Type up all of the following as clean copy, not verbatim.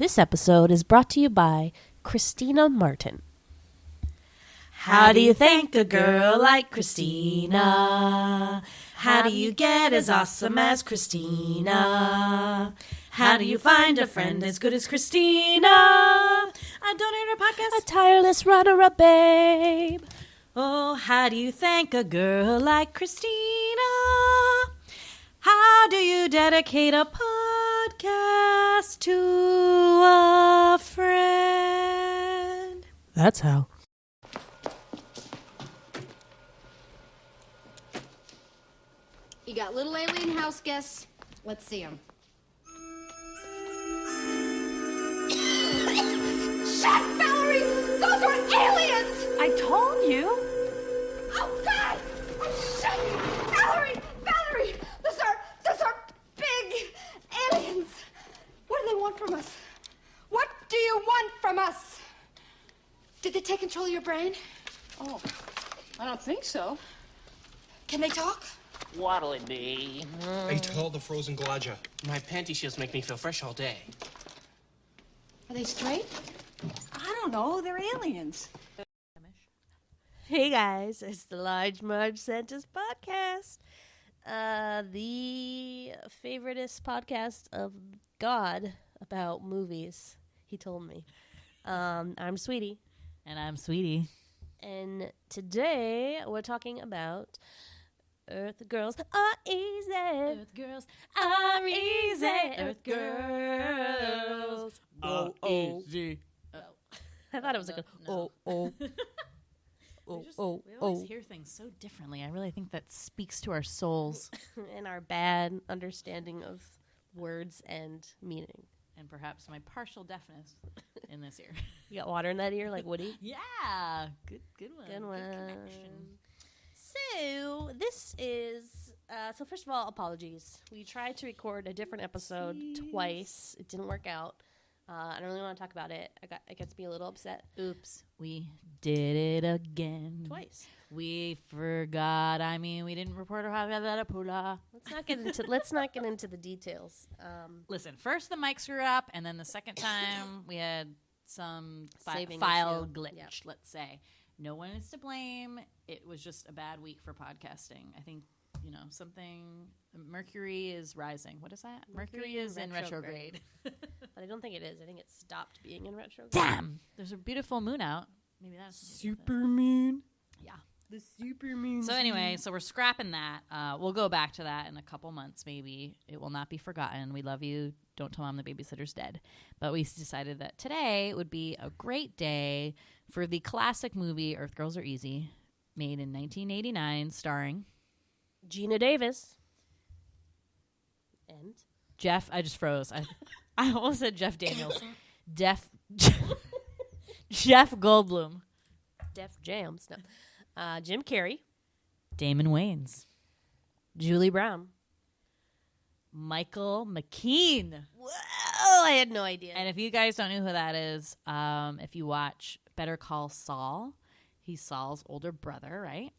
This episode is brought to you by Christina Martin. How do you thank a girl like Christina? How do you get as awesome as Christina? How do you find a friend as good as Christina? I donate her podcast. A tireless runner-up, babe. Oh, how do you thank a girl like Christina? How do you dedicate a podcast to a friend? That's how. You got little alien house guests. Let's see them. Shut, Valerie! Those are aliens! I told you. Oh, God! Oh, shut! Valerie! Valerie! Those are big aliens! What do they want from us? What do you want from us? Did they take control of your brain? Oh, I don't think so. Can they talk? What'll it be? Ate all the frozen gladja. My panty shields make me feel fresh all day. Are they straight? I don't know. They're aliens. Hey guys, it's the Large Marge Santa's podcast. The favoriteest podcast of God about movies, he told me. I'm Sweetie. And I'm Sweetie. And today we're talking about Earth Girls Are Easy. Earth girls are easy. Earth girls are easy. I thought it was like a oh. We always hear things so differently. I really think that speaks to our souls. And our bad understanding of words and meaning. And perhaps my partial deafness in this ear. You got water in that ear like Woody? Yeah. Good one. Good one. connection. So this is so first of all, apologies. We tried to record a different episode twice. It didn't work out. I don't really want to talk about it. It gets me a little upset. Oops. We did it again. Twice. We forgot. I mean, we didn't report our Let's not get into the details. Listen, first the mic screwed up, and then the second time we had some Saving file issue. glitch, Yep. let's say. No one is to blame. It was just a bad week for podcasting. I think, something. Mercury is rising. What is that? Mercury is in retrograde. But I don't think it is. I think it stopped being in retrograde. Damn! There's a beautiful moon out. Maybe that's Supermoon. Yeah. The supermoon. So anyway, we're scrapping that. We'll go back to that in a couple months, maybe. It will not be forgotten. We love you. Don't tell Mom the babysitter's dead. But we decided that today would be a great day for the classic movie Earth Girls Are Easy, made in 1989, starring Geena Davis. And Jeff. I just froze. I almost said Jeff Daniels. Jeff Goldblum. Def Jams. No. Jim Carrey. Damon Wayans. Julie Brown. Michael McKean. Whoa, I had no idea. And if you guys don't know who that is, if you watch Better Call Saul, he's Saul's older brother, right?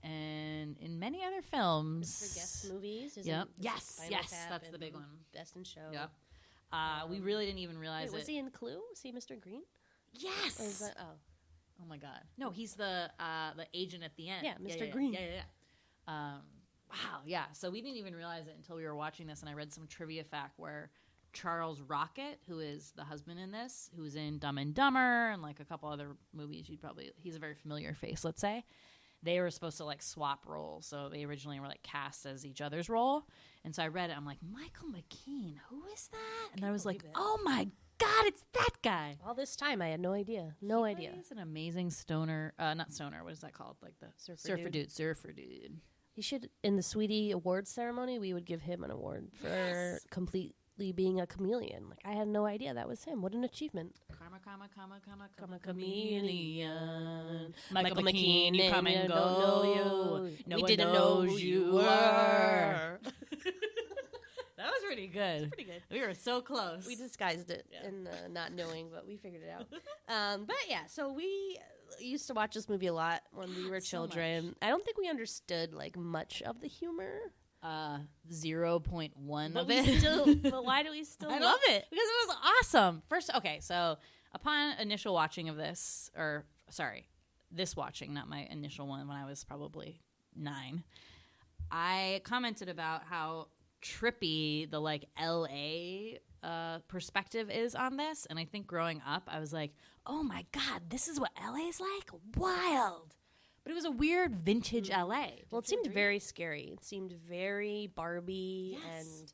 And in many other films. For guest movies? Yep. Yes, that's the big one. Best in Show. Yep. We really didn't even realize was he in Clue? Was he Mr. Green? Yes. Or is that, Oh my God. No, he's the agent at the end. Yeah, Mr. Green. Yeah. Wow. Yeah. So we didn't even realize it until we were watching this, and I read some trivia fact where Charles Rocket, who is the husband in this, who's in Dumb and Dumber and like a couple other movies, he's a very familiar face, let's say. They were supposed to like swap roles, so they originally were like cast as each other's role. And so I read it, I'm like, Michael McKean, who is that? And I was like, oh my God, it's that guy. all this time, I had no idea. No idea. He's an amazing stoner, not stoner, what is that called? Like the surfer dude. He should, in the Sweetie Awards ceremony, we would give him an award for completely being a chameleon. Like, I had no idea that was him. What an achievement. Chameleon. Michael McKean, you come and go. No We one didn't know knows who you you were. That was pretty good. Pretty good. We were so close. We disguised it in not knowing, but we figured it out. But yeah, so we used to watch this movie a lot when we were So children. much. I don't think we understood like much of the humor. 0.1 But of we it. still, but why do we still I don't- love it? Because it was awesome. First, okay, so upon initial watching of this, or sorry, this watching, not my initial one when I was probably 9, I commented about how trippy the like LA perspective is on this. And I think growing up, I was like, oh my God, this is what LA is like? Wild. But it was a weird vintage LA. Well, it seemed very scary. It seemed very Barbie and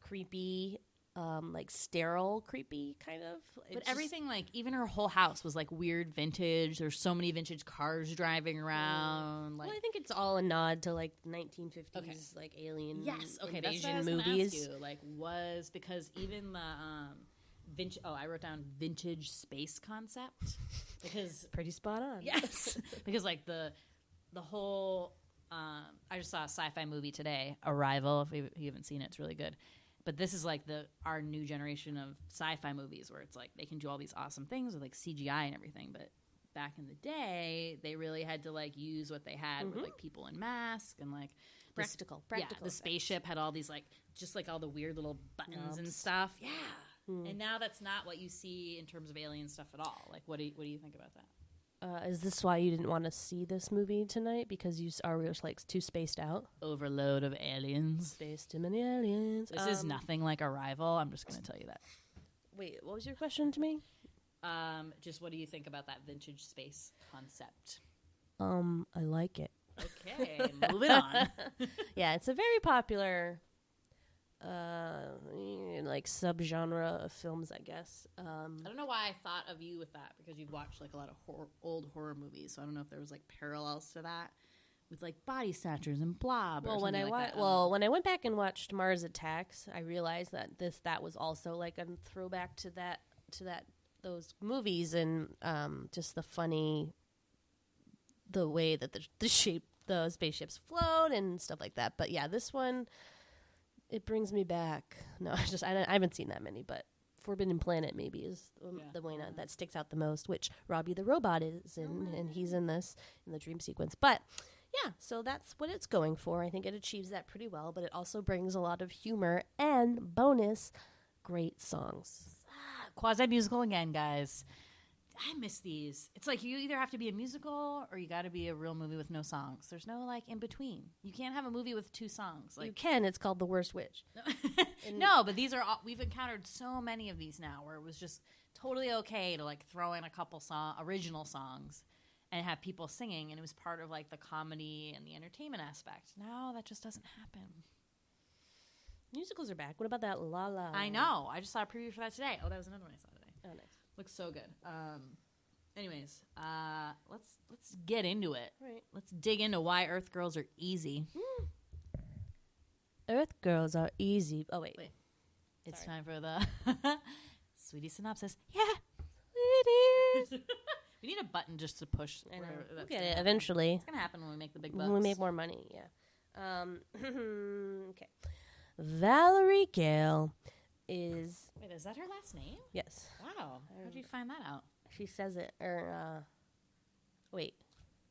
creepy, like sterile creepy kind of. But everything, like, even her whole house was like weird vintage. There's so many vintage cars driving around. Like, Well, I think it's all a nod to like 1950s like alien yes, okay, that's invasion what I was gonna movies. ask you. Like, was because even the vintage. Oh, I wrote down vintage space concept because Pretty spot on. yes, because like the whole. I just saw a sci-fi movie today, Arrival. If you haven't seen it, it's really good. But this is like our new generation of sci-fi movies where it's like they can do all these awesome things with like CGI and everything. But back in the day, they really had to like use what they had with like people in masks and like Practical Yeah, the effects. spaceship had all these like just like all the weird little buttons and stuff. Yeah. And now that's not what you see in terms of alien stuff at all. Like, what do you think about that? Is this why you didn't want to see this movie tonight? Because you are just like too spaced out? Overload of aliens. Spaced too many aliens. This is nothing like Arrival. I'm just going to tell you that. Wait, what was your question to me? Just what do you think about that vintage space concept? I like it. Okay, moving on. Yeah, it's a very popular like subgenre of films, I guess. I don't know why I thought of you with that because you've watched like a lot of old horror movies, so I don't know if there was like parallels to that with like Body Snatchers and Blob. Well, or when I like that. when I went back and watched Mars Attacks, I realized that that was also like a throwback to those movies and just the way that the spaceships float and stuff like that. But yeah, this one, it brings me back. No, I haven't seen that many, but Forbidden Planet maybe is the one that sticks out the most, which Robbie the Robot is in, and he's in this, in the dream sequence. But yeah, so that's what it's going for. I think it achieves that pretty well, but it also brings a lot of humor and bonus great songs. Quasi-musical again, guys. I miss these. It's like you either have to be a musical or you got to be a real movie with no songs. There's no like in between. You can't have a movie with 2 songs. Like You can. It's called The Worst Witch. no, but these are all, we've encountered so many of these now where it was just totally okay to like throw in a couple original songs and have people singing, and it was part of like the comedy and the entertainment aspect. Now that just doesn't happen. Musicals are back. What about that La La? I know. I just saw a preview for that today. Oh, that was another one I saw today. Oh, nice. Looks so good. Anyways, let's get into it. Right. Let's dig into why Earth Girls are easy. Earth Girls are easy. Oh, wait. It's time for the sweetie synopsis. Yeah. Sweeties. We need a button just to push. I know. where We'll that's get gonna it happen. eventually. It's gonna happen when we make the big bucks. When we make more money, yeah. Okay. Valerie Gale is... Wait, is that her last name? Yes. Wow. How did you find that out? She says it. Wait.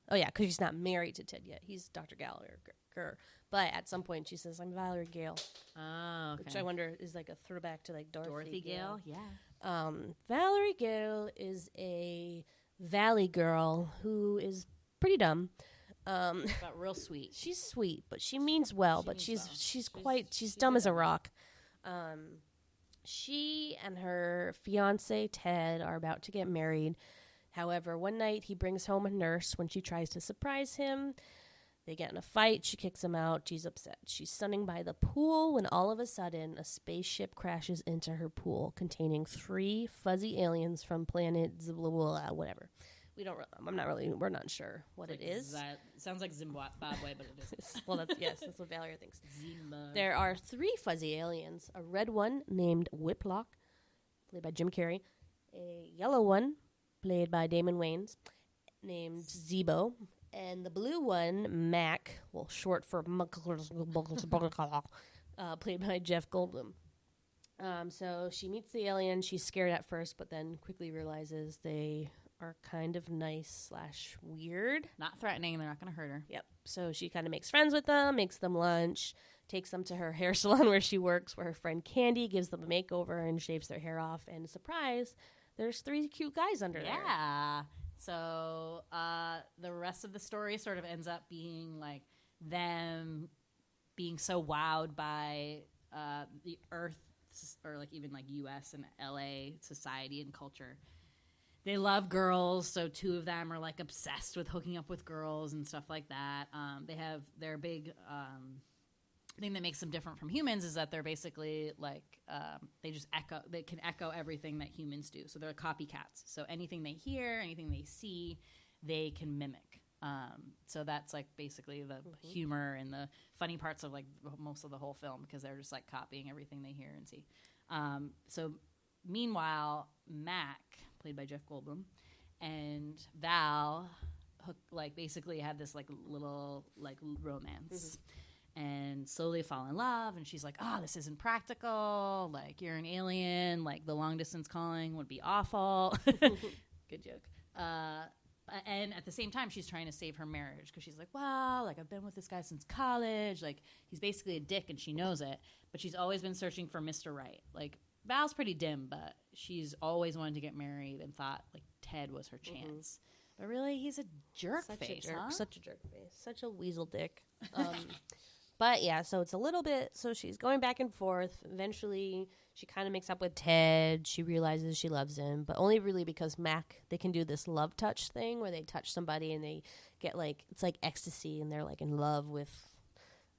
Oh, yeah, because she's not married to Ted yet. He's Dr. Gallagher. But at some point, she says, I'm Valerie Gale. Oh, okay. Which I wonder is like a throwback to like Dorothy Gale? Yeah. Valerie Gale is a valley girl who is pretty dumb. But real sweet. She's sweet, but she means well. She's dumb as a rock. She and her fiance Ted are about to get married. However, one night he brings home a nurse when she tries to surprise him. They get in a fight. She kicks him out. She's upset. She's sunning by the pool when all of a sudden a spaceship crashes into her pool containing 3 fuzzy aliens from planet whatever. We're not sure what it is. Sounds like Zimbabwe, but it isn't. Well, that's what Valerie thinks. Zimbabwe. There are 3 fuzzy aliens. A red one named Whiplock, played by Jim Carrey. A yellow one, played by Damon Wayans, named Zebo. And the blue one, Mac, well, short for played by Jeff Goldblum. So she meets the alien. She's scared at first, but then quickly realizes they are kind of nice / weird. Not threatening. They're not going to hurt her. Yep. So she kind of makes friends with them, makes them lunch. takes them to her hair salon where she works, where her friend Candy gives them a makeover and shaves their hair off. And surprise, there's 3 cute guys under there. Yeah. So the rest of the story sort of ends up being like them being so wowed by the Earth, or like even like U.S. and L.A. society and culture. They love girls, so 2 of them are like obsessed with hooking up with girls and stuff like that. They have their big thing that makes them different from humans is that they're basically like they can echo everything that humans do. So they're copycats. So anything they hear, anything they see, they can mimic. So that's like basically the humor and the funny parts of like most of the whole film, because they're just like copying everything they hear and see. So meanwhile, Mac, played by Jeff Goldblum, and Val, basically had this like little like romance, and slowly fall in love. And she's like, "Oh, this isn't practical. Like, you're an alien. Like, the long distance calling would be awful." Good joke. And at the same time, she's trying to save her marriage, because she's like, "Well, like, I've been with this guy since college. Like, he's basically a dick, and she knows it. But she's always been searching for Mr. Right. Like, Val's pretty dim, but she's always wanted to get married and thought like Ted was her chance. But really, he's a jerk face, huh? Such a jerk face. Such a weasel dick. But yeah, so it's a little bit, so she's going back and forth. Eventually, she kind of makes up with Ted. She realizes she loves him, but only really because Mac, they can do this love touch thing where they touch somebody and they get like, it's like ecstasy, and they're like in love with,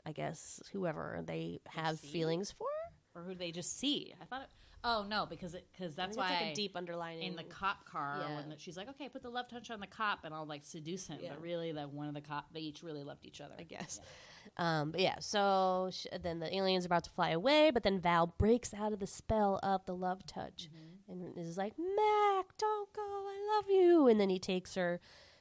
I guess, whoever they have feelings for. Or who they just see. I thought oh no, because that's why it's like a deep underlining in the cop car when she's like, "Okay, put the love touch on the cop and I'll like seduce him." But really, that one of the cop, they each really loved each other, I guess. But yeah, so then the alien's about to fly away, but then Val breaks out of the spell of the love touch and is like, "Mac, don't go, I love you." And then he takes her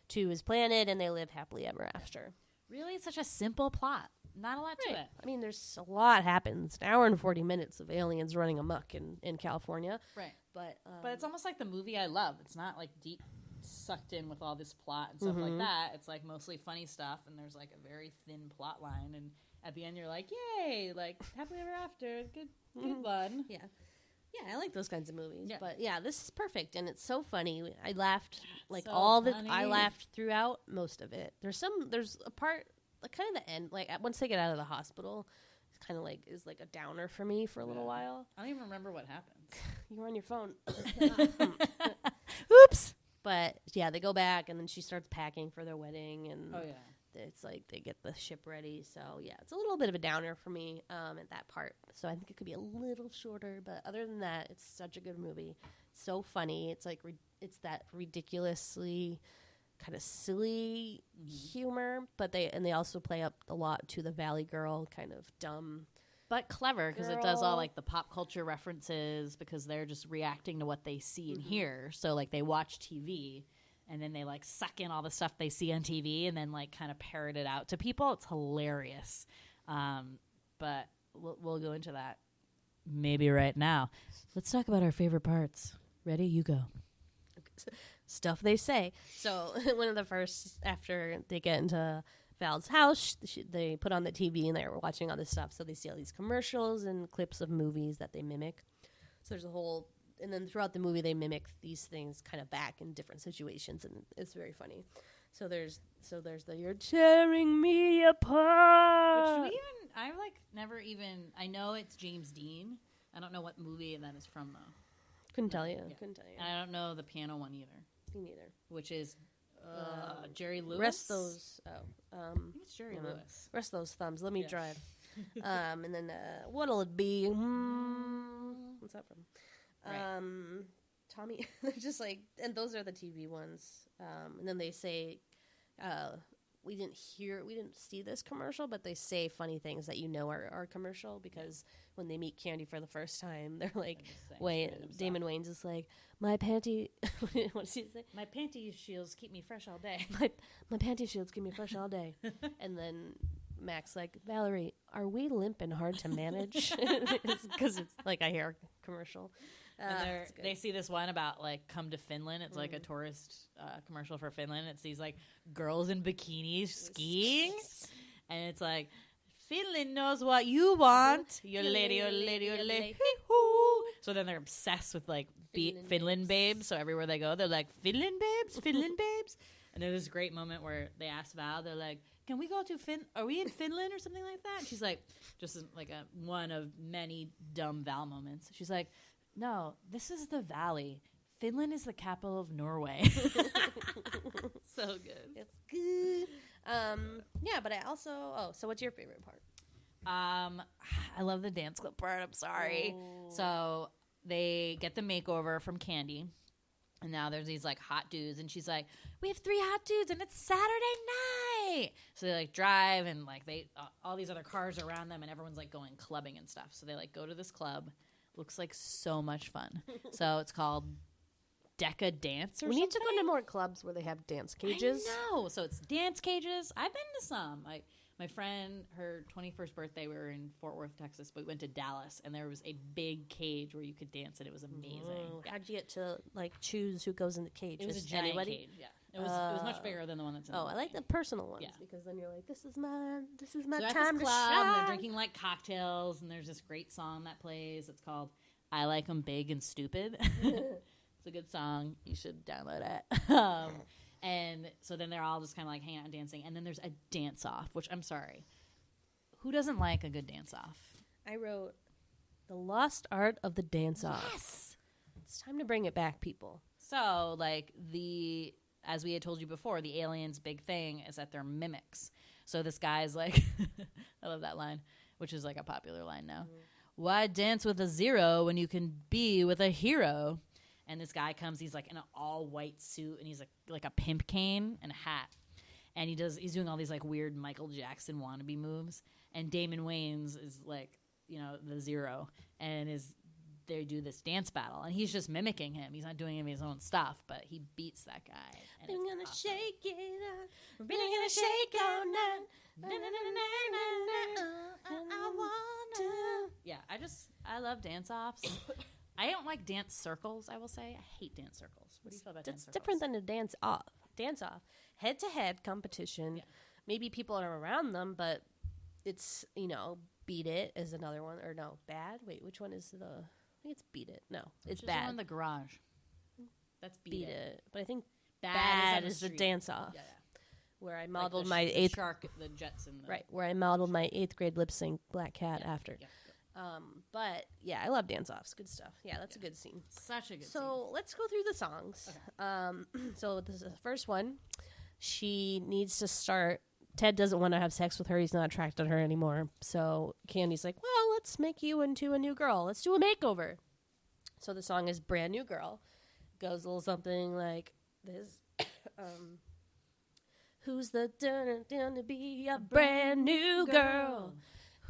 to his planet and they live happily ever after. Really, it's such a simple plot. Not a lot to it. I mean, there's a lot happens. An hour and 40 minutes of aliens running amok in California. Right. But it's almost like the movie I love. It's not like deep sucked in with all this plot and stuff like that. It's like mostly funny stuff, and there's like a very thin plot line, and at the end you're like, "Yay, like happily ever after. Good one." Yeah. Yeah, I like those kinds of movies. Yeah. But yeah, this is perfect, and it's so funny. I laughed like So I laughed throughout most of it. There's a part, like kind of the end, like once they get out of the hospital, it's kind of like is like a downer for me for a little while. I don't even remember what happens. You were on your phone. Oops. But yeah, they go back, and then she starts packing for their wedding, and Oh yeah. it's like they get the ship ready. So yeah, it's a little bit of a downer for me at that part. So I think it could be a little shorter, but other than that, it's such a good movie. It's so funny. It's like it's that ridiculously kind of silly humor, but they also play up a lot to the Valley Girl kind of dumb, but clever, because it does all Girl. like the pop culture references, because they're just reacting to what they see and hear. So like they watch TV and then they like suck in all the stuff they see on TV and then like kind of parrot it out to people. It's hilarious. But we'll go into that maybe right now. Let's talk about our favorite parts. Ready? You go. stuff they say. So one of the first, after they get into Val's house, they put on the TV and they're watching all this stuff. So they see all these commercials and clips of movies that they mimic. So there's a whole, and then throughout the movie they mimic these things kind of back in different situations, and it's very funny. So there's the "you're tearing me apart." Which I've like never even, I know it's James Dean. I don't know what movie that is from though. Couldn't tell you. And I don't know the piano one either. Me neither. Which is Jerry Lewis. Rest those. I think it's Jerry Lewis. Rest those thumbs. Let me drive. And then what'll it be? What's that from? Right. Tommy. They're just like, and those are the TV ones. And then they say, we didn't see this commercial, but they say funny things that are commercial, because when they meet Candy for the first time, they're like, Damon Wayans is like, my panty, what does he say? My panty shields keep me fresh all day. My panty shields keep me fresh all day. And then Mac's like, Valerie, are we limp and hard to manage? Because it's like I hear a commercial. And they see this one about like come to Finland. It's like a tourist commercial for Finland. It's these like girls in bikinis skiing, and it's like Finland knows what you want. Your lady, your lady, your lady. Hee-hoo. So then they're obsessed with like Finland babes. So everywhere they go, they're like, Finland babes, Finland babes. And there's this great moment where they ask Val, they're like, can we go to are we in Finland or something like that? And she's like, just like one of many dumb Val moments. She's like, no, this is the valley. Finland is the capital of Norway. So good. It's good. Yeah, but I also, so what's your favorite part? I love the dance club part. I'm sorry. Oh. So they get the makeover from Candy. And now there's these like hot dudes, and she's like, "We have 3 hot dudes, and it's Saturday night." So they like drive, and like they all these other cars around them, and everyone's like going clubbing and stuff. So they like go to this club. Looks like so much fun. So it's called Deca Dance or something. We need to go to more clubs where they have dance cages. I know. So it's dance cages. I've been to some. My friend, her 21st birthday, we were in Fort Worth, Texas, but we went to Dallas, and there was a big cage where you could dance, and it was amazing. Yeah. How'd you get to like choose who goes in the cage? It was a giant cage. Yeah, it was much bigger than the one that's in. I like the personal ones because then you're like, this is my so time to club, shine. And they're drinking like cocktails, and there's this great song that plays. It's called "I Like 'Em Big and Stupid." It's a good song. You should download it. And so then they're all just kind of like hanging out and dancing, and then there's a dance off, which I'm sorry. Who doesn't like a good dance-off? I wrote The Lost Art of the Dance-Off. Yes! It's time to bring it back, people. So, like, as we had told you before, the aliens' big thing is that they're mimics. So this guy's like, I love that line, which is like a popular line now. Mm-hmm. Why dance with a zero when you can be with a hero? And this guy comes, he's like in an all-white suit, and he's like a pimp cane and a hat. And he's doing all these like weird Michael Jackson wannabe moves. And Damon Wayans is like, the zero. And they do this dance battle. And he's just mimicking him. He's not doing any of his own stuff, but he beats that guy. And we're gonna awesome. shake it up. We're gonna shake all night. I want to. Yeah, I love dance-offs. I don't like dance circles, I will say. I hate dance circles. What do you feel about dance circles? It's different than a dance-off. Dance-off. Head-to-head competition. Yeah. Maybe people are around them, but it's, Beat It is another one. Or no, Bad? Wait, which one is I think it's Beat It. No, it's Bad. The one in the garage. That's Beat It. But I think Bad is the dance-off. Yeah. Where I modeled my eighth... the jets in the... Right, where I modeled my 8th grade lip sync Black Cat after. Yeah. But yeah, I love dance-offs. Good stuff. Yeah, that's a good scene. Such a good scene. So let's go through the songs. Okay. So this is the first one. She needs to start. Ted doesn't want to have sex with her. He's not attracted to her anymore. So Candy's like, well, let's make you into a new girl. Let's do a makeover. So the song is Brand New Girl. Goes a little something like this. Who's the done to be a brand new girl?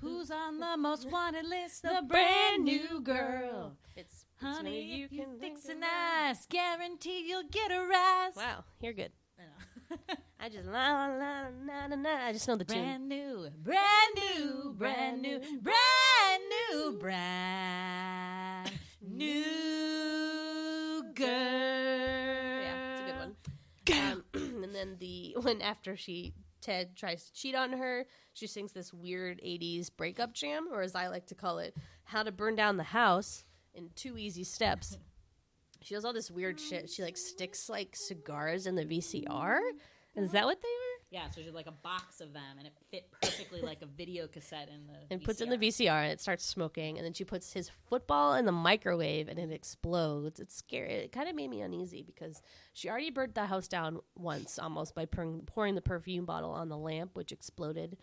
Who's on the most wanted list? The brand new girl. It's honey, you can fix it nice. Guarantee you'll get a rise. Wow, you're good. I know. I just la la la la la. I just know the brand tune. New, brand new, brand new, brand new, brand new girl. Yeah, it's a good one. And then when after Ted tries to cheat on her, she sings this weird 80s breakup jam, or as I like to call it, How to Burn Down the House in 2 Easy Steps. She does all this weird shit. She like sticks like cigars in the VCR. Is that what they are? Yeah, so she had like a box of them, and it fit perfectly like a video cassette in the and VCR. Puts in the VCR, and it starts smoking, and then she puts his football in the microwave, and it explodes. It's scary. It kind of made me uneasy because she already burnt the house down once, almost by pouring the perfume bottle on the lamp, which exploded.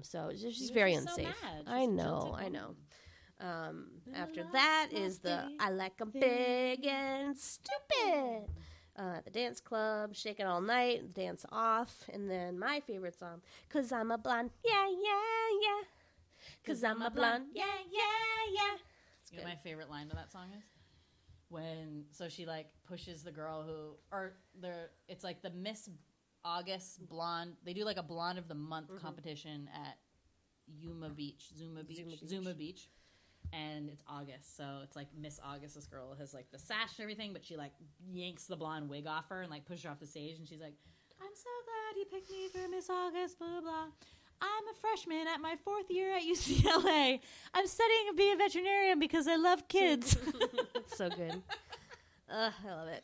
So it's just very unsafe. So I know. After that is the I Like 'Em Big and Stupid. At the dance club, Shake It All Night, Dance Off, and then my favorite song, 'Cause I'm a Blonde, yeah, yeah, yeah. 'Cause I'm a blonde, yeah, yeah, yeah. You know what my favorite line to that song is? So she like pushes the girl it's like the Miss August blonde. They do like a blonde of the month competition at Zuma Beach. And it's August, so it's like Miss August. This girl has like the sash and everything, but she like yanks the blonde wig off her and like pushes her off the stage. And she's like, "I'm so glad you picked me for Miss August, blah blah blah. I'm a freshman at my 4th year at UCLA. I'm studying to be a veterinarian because I love kids. It's so good. I love it.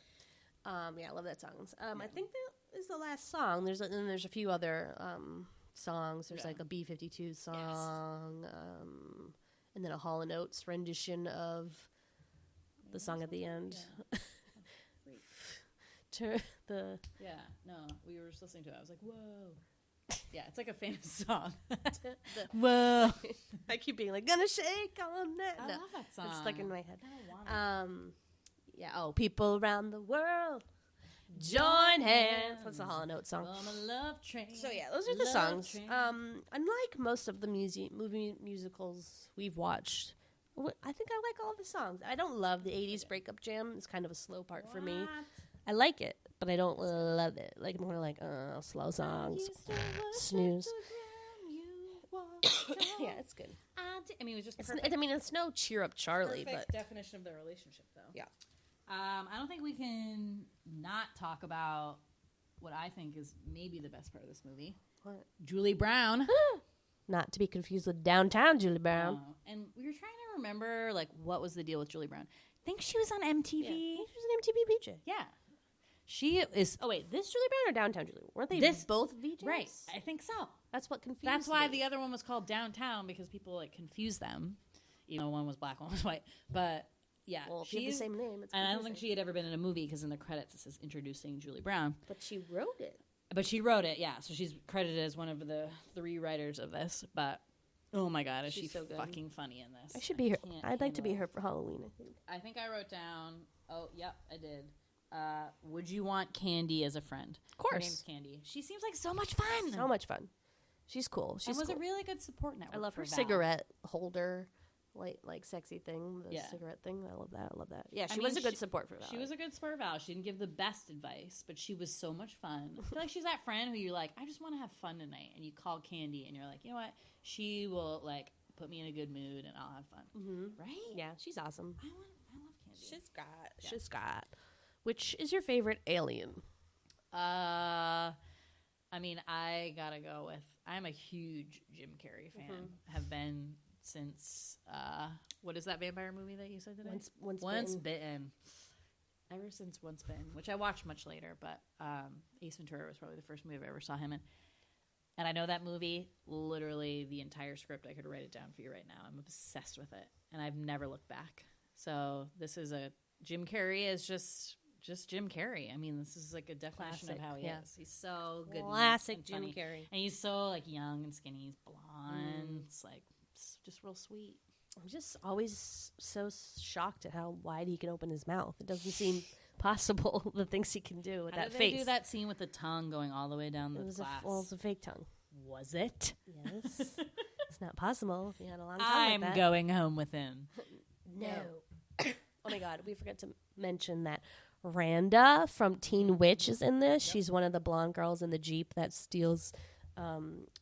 Yeah, I love that song. I think that is the last song. There's a few other songs. There's like a B-52 song, and then a Hall & Oates rendition of the song at the end. We were just listening to it. I was like, whoa. Yeah, it's like a famous song. Whoa. I keep being like, gonna shake on that. I love that song. It's stuck in my head. People around the world, join hands. That's a Hall & Oates song. On a love train. So yeah, those are the songs. Unlike most of the movie musicals we've watched, I think I like all the songs. I don't love the 80s breakup jam. It's kind of a slow part for me. I like it, but I don't love it. Like more like slow songs. Snooze. Yeah, it's good. I mean, it was just it's no Cheer Up Charlie, perfect but definition of their relationship, though. yeah. I don't think we can not talk about what I think is maybe the best part of this movie. What? Julie Brown. Not to be confused with Downtown Julie Brown. And we were trying to remember, like, what was the deal with Julie Brown? I think she was on MTV. Yeah. She was an MTV VJ. Yeah. She is... Oh, wait. This Julie Brown or Downtown Julie? Weren't they both VJs? Right. I think so. That's what confused That's why me. the other one was called Downtown, because people, like, confuse them. Even though one was black, one was white. But... Yeah, well, if you have the same name. It's and I don't think she had ever been in a movie because in the credits it says introducing Julie Brown. But she wrote it. Yeah. So she's credited as one of the 3 writers of this. But oh my god, is she so fucking funny in this? I should be her. I'd like to be her for Halloween. I think I wrote down. Oh, yep, I did. Would you want Candy as a friend? Of course. Her name's Candy. She seems like so much fun. So much fun. She's cool. She's was cool. a really good support network. I love her for Val. cigarette holder. Like sexy thing, the cigarette thing. I love that. Yeah, she was a good support for Val. She was a good support for Val. She didn't give the best advice, but she was so much fun. I feel like she's that friend who you're like, I just want to have fun tonight, and you call Candy, and you're like, you know what? She will like put me in a good mood, and I'll have fun. Mm-hmm. Right? Yeah, she's awesome. I love Candy. She's got. Which is your favorite alien? I mean, I gotta go with. I'm a huge Jim Carrey fan. Have been since what is that vampire movie that you said today? Once Bitten. Ever since Once Bitten, which I watched much later, but Ace Ventura was probably the first movie I ever saw him in. And I know that movie, literally the entire script. I could write it down for you right now. I'm obsessed with it, and I've never looked back. So this is a Jim Carrey is just Jim Carrey. I mean, this is like a definition of how he is. He's so good. Classic Jim funny. Carrey. And he's so like young and skinny. He's blonde. It's like just real sweet. I'm just always so shocked at how wide he can open his mouth. It doesn't seem possible, the things he can do with that face. They do that scene with the tongue going all the way down the glass? It was a fake tongue. Was it? Yes. It's not possible if you had a long time I'm like that. going home with him. No. Oh my god, we forgot to mention that Randa from Teen Witch is in this. Yep. She's one of the blonde girls in the Jeep that steals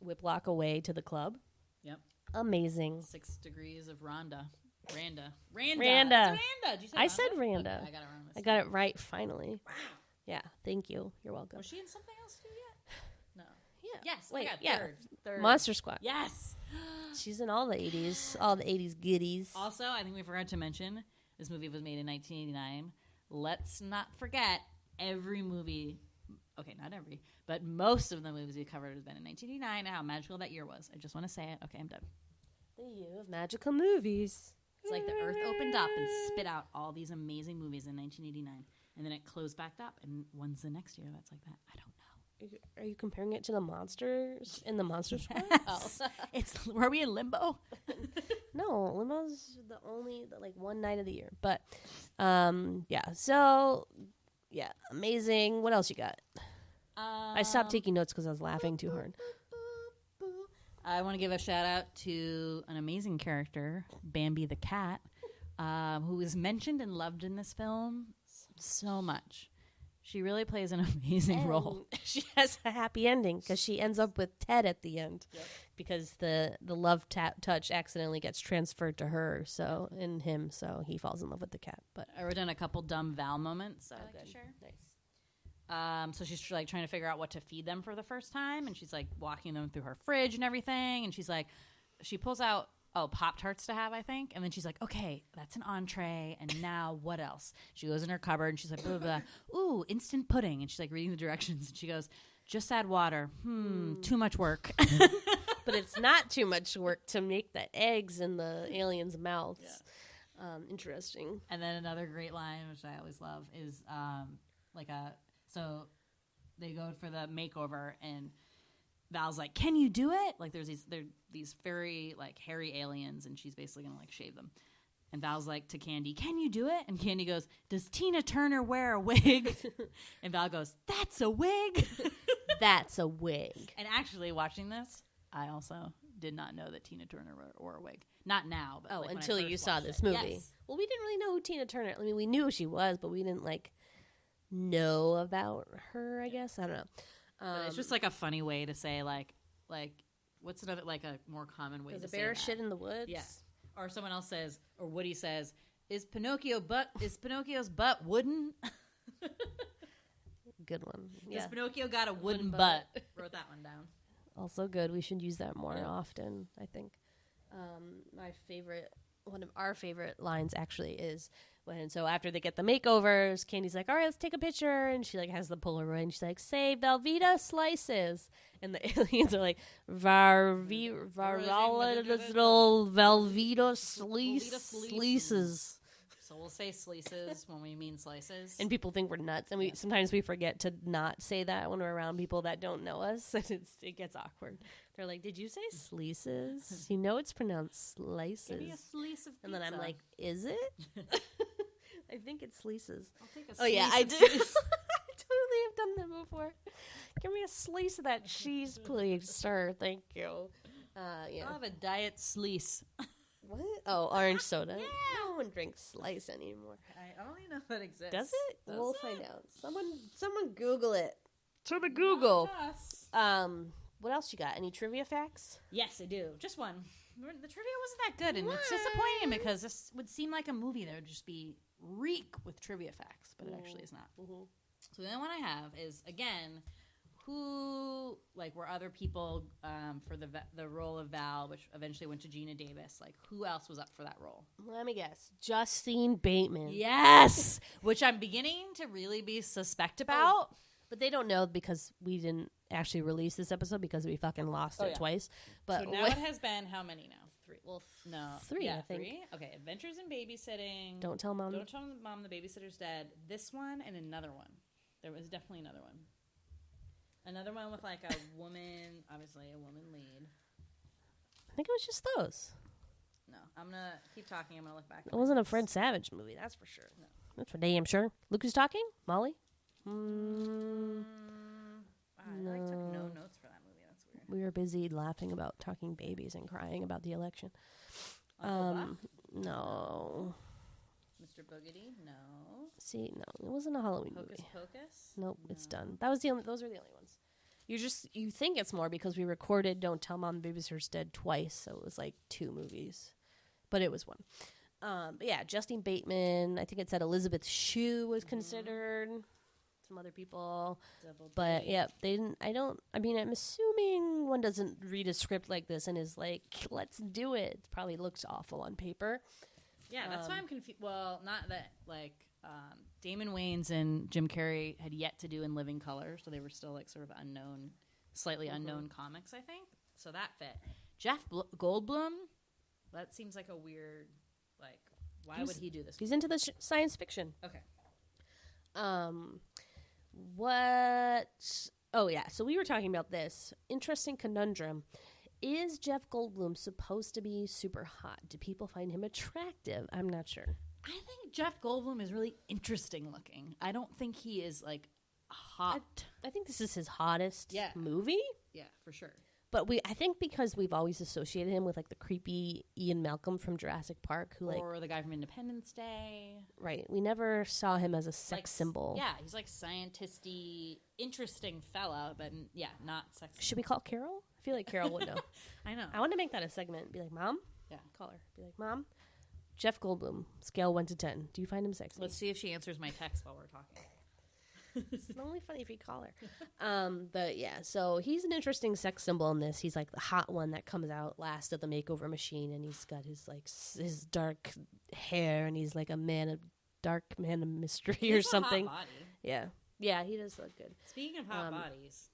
Whiplock away to the club. Yep. Amazing. 6 Degrees of Randa. Randa. Randa. Did you say I said Randa. Okay, I got it wrong. I got it right finally. Wow. Yeah, thank you. You're welcome. Was she in something else too yet? No. Yeah. Yes. Wait, third. Monster Squad. Yes. She's in all the 80s goodies. Also, I think we forgot to mention this movie was made in 1989. Let's not forget every movie. Okay, not every, but most of the movies we covered has been in 1989. How magical that year was. I just want to say it. Okay, I'm done. The year of magical movies. It's like the earth opened up and spit out all these amazing movies in 1989, and then it closed back up. And when's the next year that's like that? I don't know. Are you comparing it to the monsters in the Monster Squad? Yes. Were we in Limbo? No, Limbo's like one night of the year. But yeah. So yeah, amazing. What else you got? I stopped taking notes because I was laughing too hard. I want to give a shout out to an amazing character, Bambi the cat, who is mentioned and loved in this film so much. She really plays an amazing role. She has a happy ending because she ends up with Ted at the end, because the love touch accidentally gets transferred to her, so he falls in love with the cat. But I wrote down a couple dumb Val moments. I'd like to share. Nice. So she's like trying to figure out what to feed them for the first time, and she's like walking them through her fridge and everything, and she's like, she pulls out Pop-Tarts to have, I think, and then she's like, okay, that's an entree, and now what else? She goes in her cupboard and she's like, blah, blah, blah. Ooh, instant pudding, and she's like reading the directions, and she goes, just add water. Too much work. But it's not too much work to make the eggs in the aliens' mouths. Yeah. Interesting. And then another great line, which I always love, is so they go for the makeover, and Val's like, can you do it? Like, there's these very, like, hairy aliens, and she's basically going to, like, shave them. And Val's like to Candy, can you do it? And Candy goes, does Tina Turner wear a wig? And Val goes, that's a wig. That's a wig. And actually, watching this, I also did not know that Tina Turner wore a wig. Not now, but like until you saw this movie. Yes. Well, we didn't really know who Tina Turner. I mean, we knew who she was, but we didn't like know about her. I guess I don't know. But it's just like a funny way to say like what's another like a more common way to say that? The bear shit in the woods. Yeah. Or someone else says, or Woody says, is Pinocchio's butt wooden? Good one. Because Pinocchio got a wooden butt. Wrote that one down. Also good. We should use that more often, I think. One of our favorite lines actually is so after they get the makeovers, Candy's like, all right, let's take a picture. And she like has the Polaroid and she's like, say Velveeta slices. And the aliens are like, Velveeta slices. So we'll say slices when we mean slices. And people think we're nuts. And sometimes we forget to not say that when we're around people that don't know us. And it gets awkward. They're like, did you say slices? You know it's pronounced slices. Give me a slice of pizza. And then I'm like, is it? I think it's slices. I'll take a slice. Oh, yeah, I do. I totally have done that before. Give me a slice of that cheese, please, sir. Thank you. Yeah. I'll have a diet slice. What? Oh, orange soda. Yeah. No one drinks slice anymore. I don't even know if that exists. Does it? We'll find out. Someone Google it. To the Google. What else you got? Any trivia facts? Yes, I do. Just one. The trivia wasn't that good, and it's disappointing because this would seem like a movie that would just be reek with trivia facts, but it actually is not. Mm-hmm. So the only one I have is, again, who were other people for the role of Val, which eventually went to Geena Davis. Like, who else was up for that role? Let me guess. Justine Bateman. Yes! Which I'm beginning to really be suspect about. Oh, but they don't know because we didn't actually release this episode because we fucking lost it twice. But so now it has been how many now? 3. Well, no. 3, yeah, I think. 3. Okay, Adventures in Babysitting. Don't tell Mom. Don't tell Mom the babysitter's dead. This one and another one. There was definitely another one. Another one with like a woman, obviously a woman lead. I think it was just those. No, I'm going to keep talking. I'm going to look back. It wasn't a Fred Savage movie, that's for sure. No. That's for damn sure. Luke is talking? Molly? I took no notes for that movie. That's weird. We were busy laughing about talking babies and crying about the election. No. Mr. Boogedy? No. See, no, it wasn't a Halloween movie. Hocus Pocus? Nope, no. It's done. Those are the only ones. You think it's more because we recorded Don't Tell Mom the Babysitter's Dead twice, so it was like 2 movies. But it was one. But yeah, Justine Bateman. I think it said Elizabeth Shue was considered. Some other people. But yeah, they didn't. I'm assuming one doesn't read a script like this and is like, let's do it. It probably looks awful on paper. Yeah, that's why I'm confused. Well, not that, Damon Wayans and Jim Carrey had yet to do In Living Color, so they were still, sort of unknown, slightly unknown comics, I think. So that fit. Jeff Goldblum, that seems like a weird, why would he do this? He's into the science fiction. Okay. What? Oh, yeah, so we were talking about this. Interesting conundrum. Is Jeff Goldblum supposed to be super hot? Do people find him attractive? I'm not sure. I think Jeff Goldblum is really interesting looking. I don't think he is, hot. I think this is his hottest movie. Yeah, for sure. But I think because we've always associated him with, the creepy Ian Malcolm from Jurassic Park. Or the guy from Independence Day. Right. We never saw him as a sex symbol. Yeah, he's scientist-y, interesting fella, but not sex. Should we call Carol? I feel like Carol would know. I know. I want to make that a segment. Be like, Mom? Yeah. Call her. Be like, Mom, Jeff Goldblum, scale 1 to 10. Do you find him sexy? Let's see if she answers my text while we're talking. It's only funny if you call her. But yeah, so he's an interesting sex symbol in this. He's like the hot one that comes out last of the makeover machine, and he's got his like his dark hair, and he's like a dark man of mystery or something. A hot body. Yeah, yeah, he does look good. Speaking of hot bodies,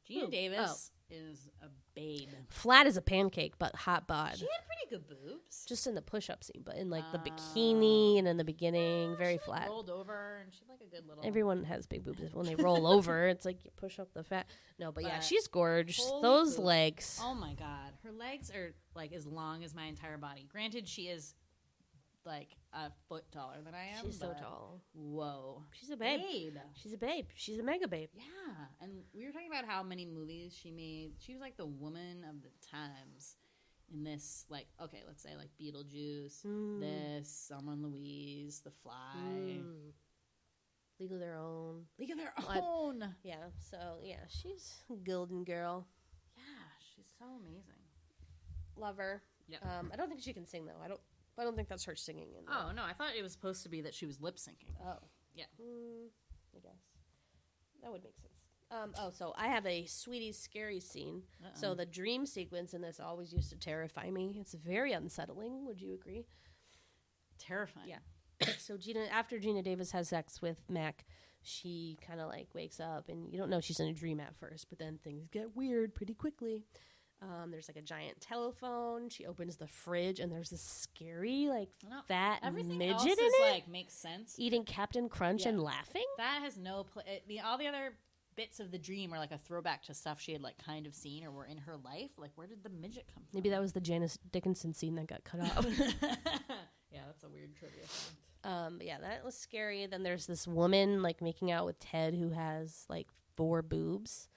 Geena Davis is a babe. Flat as a pancake, but hot bod. She had pretty good boobs. Just in the push-up scene, but in like the bikini and in the beginning, very she, flat. Like, rolled over, and she had like a good little. Everyone has big boobs when they roll over. It's like you push up the fat. No, but yeah, she's gorgeous. Those legs. Oh my god, her legs are like as long as my entire body. Granted, she is like a foot taller than I am. She's so tall. Whoa, she's a babe. She's a babe. She's a mega babe. Yeah, and we were talking about how many movies she made. She was like the woman of the times. In this, like, okay, let's say like Beetlejuice, this, Selma and Louise, The Fly, League of Their Own. League of Their Own. Yeah, so yeah, she's a golden girl. Yeah, she's so amazing. Love her. Yeah. I don't think she can sing though. I don't think that's her singing. Oh no, I thought it was supposed to be that she was lip syncing. Oh yeah. I guess that would make sense. So I have a Sweetie Scary scene. So the dream sequence in this always used to terrify me. It's very unsettling. Would you agree? Terrifying. Yeah. So after Geena Davis has sex with Mac, she kind of like wakes up, and you don't know she's in a dream at first, but then things get weird pretty quickly. There's like a giant telephone. She opens the fridge, and there's this scary like fat everything midget else in is, it. Like makes sense. Eating Captain Crunch and laughing. That has no all the other bits of the dream are like a throwback to stuff she had like kind of seen or were in her life. Like, where did the midget come from? Maybe that was the Janice Dickinson scene that got cut out. Yeah, that's a weird trivia fact. But yeah, that was scary. Then there's this woman like making out with Ted who has like 4 boobs,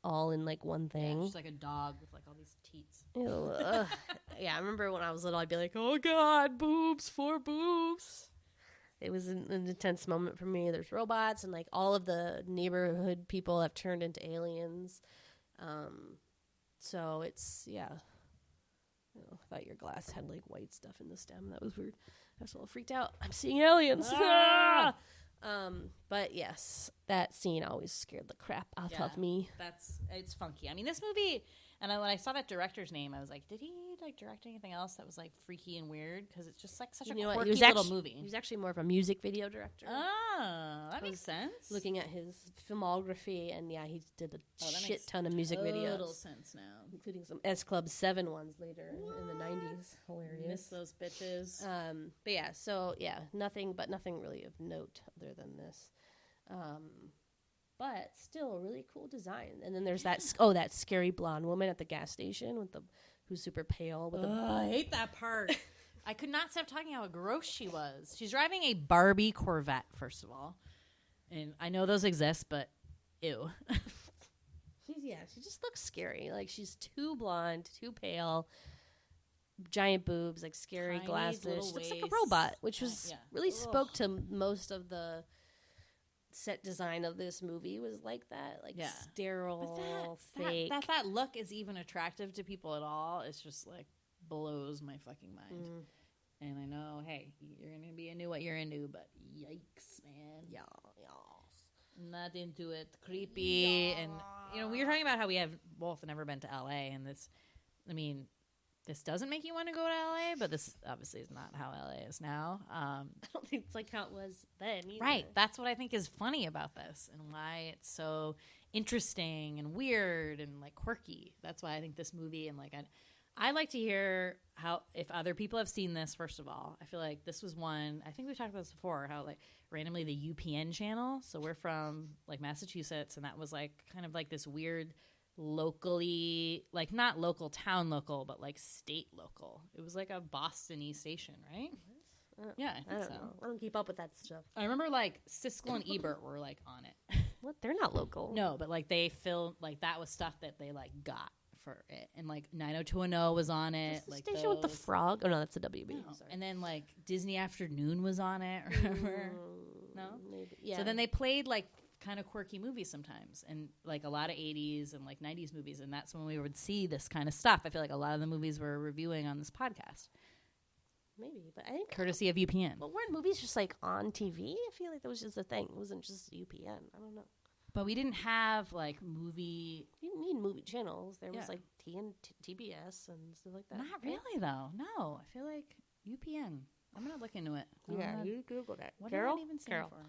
all in like one thing. Yeah, she's like a dog with like all these teats. Ew, yeah, I remember when I was little, I'd be like, "Oh God, boobs, 4 boobs." It was an intense moment for me. There's robots, and like all of the neighborhood people have turned into aliens. So it's I thought your glass had like white stuff in the stem. That was weird. I was a little freaked out. I'm seeing aliens. Ah! But yes, that scene always scared the crap out of me. It's funky. I mean, this movie, and when I saw that director's name, I was like, did he like direct anything else that was like freaky and weird? Because it's just like such a quirky little movie. He was actually more of a music video director. Oh, that makes sense. Looking at his filmography, and yeah, he did a shit ton of music videos. Total sense now, including some S Club 7 ones later in the 90s. Hilarious. Miss those bitches. But yeah, so yeah, nothing really of note other than this. But still really cool design. And then there's that scary blonde woman at the gas station who's super pale with I hate that part. I could not stop talking how gross she was. She's driving a Barbie Corvette, first of all. And I know those exist, but ew. She just looks scary. Like she's too blonde, too pale, giant boobs, like scary Tiny glasses. She looks like a robot, which was really spoke to most of the set design of this movie was like that, like sterile, fake. That look is even attractive to people at all. It's just like blows my fucking mind. And I know, hey, you're gonna be into what you're into, but yikes, man. Yeah. Not into it. Creepy. And we were talking about how we have both never been to LA, and this doesn't make you want to go to LA, but this obviously is not how LA is now. I don't think it's like how it was then either. Right. That's what I think is funny about this and why it's so interesting and weird and like quirky. That's why I think this movie, and like I like to hear how, if other people have seen this, first of all. I feel like this was one, I think we've talked about this before, how like randomly the UPN channel, so we're from like Massachusetts, and that was like kind of like this weird locally, like not local town local, but like state local. It was like a Boston-y station, right? Yeah, I think so. I don't keep up with that stuff. I remember like Siskel and Ebert were like on it. What? They're not local. No, but like they filmed, like that was stuff that they like got for it, and like 90210 was on it. That's the like station with the frog. Oh no, that's the WB. No. And then like Disney Afternoon was on it. Remember? No, maybe. Yeah. So then they played like kind of quirky movies sometimes, and like a lot of 80s and like 90s movies, and that's when we would see this kind of stuff. I feel like a lot of the movies we're reviewing on this podcast. Maybe, but I think Courtesy of UPN. But weren't movies just like on TV? I feel like that was just a thing. It wasn't just UPN. I don't know. But we didn't have like movie. You didn't need movie channels. There was Yeah. like TBS and stuff like that. Not really though. No, I feel like UPN. I'm gonna look into it. Yeah, you Google that. What Carol? did I even stand Carol. for?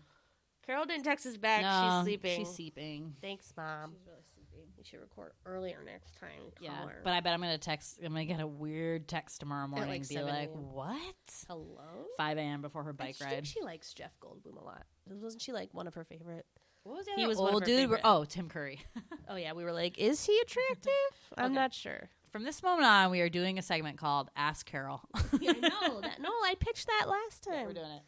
Carol didn't text us back. No, She's sleeping. She's sleeping. Thanks, Mom. She's really sleepy. We should record earlier next time. Call Yeah, her. but I bet I'm gonna text. I'm gonna get a weird text tomorrow morning. like Be 7 like, a.m. what? Hello? 5 a.m. before her I bike think ride. she likes Jeff Goldblum a lot. Wasn't she like one of her favorite? What was the He other was one of old her dude? favorite. Oh, Tim Curry. Oh yeah, we were like, is he attractive? I'm Okay. not sure. From this moment on, we are doing a segment called Ask Carol. Yeah, I know that. No, I pitched that last time. We're doing it.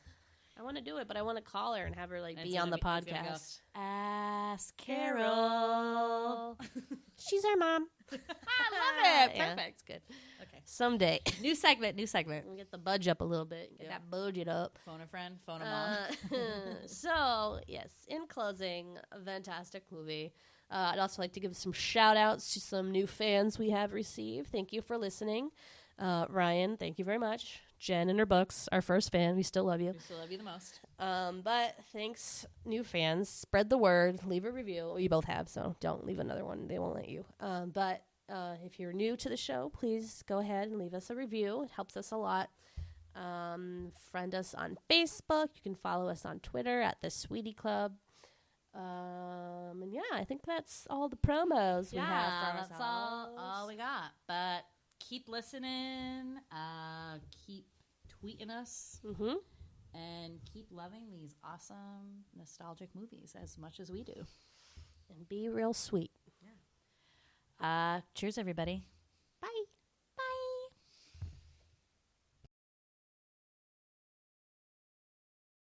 I want to do it, but I want to call her and have her like And be it's on the gonna be- it's gonna go, podcast. Ask Carol. She's our mom. I love it. Yeah, Perfect. it's good. Okay. Someday New segment. New segment. we'll get the budge up a little bit. Get Yeah. that budget up. Phone a friend. Phone a mom. So yes, in closing, a fantastic movie. I'd also like to give some shout outs to some new fans we have received. Thank you for listening. Ryan, thank you very much. Jen and her books, our first fan. We still love you. We still love you the most. But thanks, new fans. Spread the word. Leave a review. You both have, so don't leave another one. They won't let you. But if you're new to the show, please go ahead and leave us a review. It helps us a lot. Friend us on Facebook. You can follow us on Twitter at The Sweetie Club. And yeah, I think that's all the promos we have for that's all we got. But keep listening. Keep tweeting us. Mm-hmm. And keep loving these awesome nostalgic movies as much as we do. And be real sweet. Cheers, everybody.